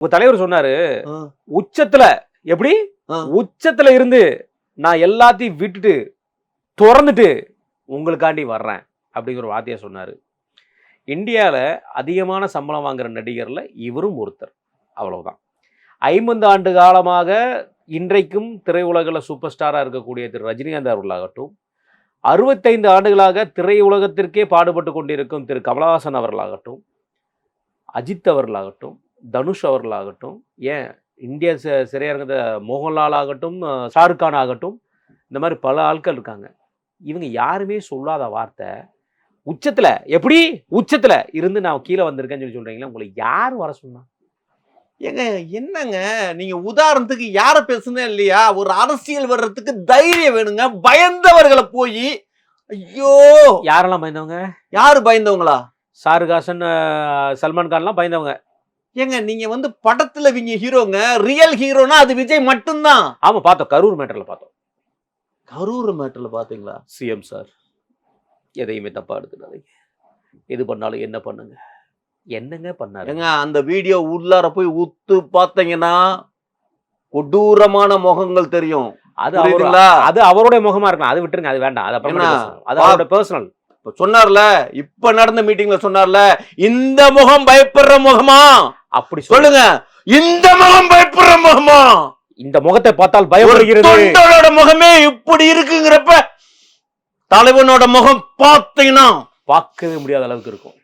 உங்க தலைவர் சொன்னாரு ஆ. உச்சத்துல எப்படி ஆ. உச்சத்துல இருந்து நான் எல்லாத்தையும் விட்டுட்டு திறந்துட்டு உங்களுக்காண்டி வர்றேன் அப்படிங்கிற ஒரு வார்த்தையை சொன்னாரு. இந்தியால அதிகமான சம்பளம் வாங்குற நடிகர்ல இவரும் ஒருத்தர். அவ்வளவுதான். 50 ஆண்டு காலமாக இன்றைக்கும் திரையுலகில் சூப்பர் ஸ்டாரா இருக்கக்கூடிய திரு ரஜினிகாந்த் அவர்களாகட்டும், 65 ஆண்டுகளாக திரையுலகத்திற்கே பாடுபட்டு கொண்டிருக்கும் திரு கமலஹாசன் அவர்களாகட்டும், அஜித் அவர்களாகட்டும், தனுஷ் அவர்களாகட்டும், ஏன் இந்திய திரையரங்கத்தை மோகன்லால் ஆகட்டும், ஷாருக் கான் ஆகட்டும், இந்த மாதிரி பல ஆட்கள் இருக்காங்க. இவங்க யாருமே சொல்லாத வார்த்தை உச்சத்துல எப்படி உச்சத்துல இருந்து நான் கீழே வந்திருக்கேன்னு சொல்லி சொல்றீங்களா? உங்களை யார் வர சொன்னா? ஏங்க என்னங்க நீங்க உதாரணத்துக்கு யார பேசுனே இல்லையா? ஒரு அரசியல் வர்றதுக்கு தைரியம் வேணுங்க. பயந்தவர்களை போய் ஐயோ யாரெல்லாம் பயந்தவங்க? யாரு பயந்தவங்களா? ஷாருக் ஹாசன், சல்மான் கான்லாம் பயந்தவங்க. ஏங்க நீங்க படத்துல இவங்க ஹீரோங்க. ரியல் ஹீரோனா அது விஜய் மட்டும்தான். ஆமா, பார்த்தோம். கரூர் மேட்டர்ல பார்த்தோம். கரூர் மேட்டர்ல பாத்தீங்களா? சிஎம் சார் எதையுமே தப்பா எடுத்துக்காதீங்க. எது பண்ணாலும் என்ன பண்ணுங்க. என்னங்க பண்ணாரு? ஏங்க அந்த வீடியோ உள்ளார போய் உத்து பாத்தீங்கன்னா கொடூரமான முகங்கள் தெரியும். அது புரியுதுங்களா? அது அவருடைய முகமா இருக்கலாம். அது விட்டுருங்க, அது வேண்டாம். அது அப்புறமா பேசலாம். அது அவரோட பர்சனல். சொன்னார்ல, இப்ப நடந்த மீட்டிங்ல சொன்னார்ல, இந்த முகம் பயப்படுற முகமா? அப்படி சொல்லுங்க. இந்த முகம் பயப்படுற முகமா? இந்த முகத்தை பார்த்தால் பயப்படுகிறது. தொண்டரோட முகமே இப்படி இருக்குங்கிறப்ப தலைவனோட முகம் பார்த்தீங்கன்னா பார்க்கவே முடியாத அளவுக்கு இருக்கும்.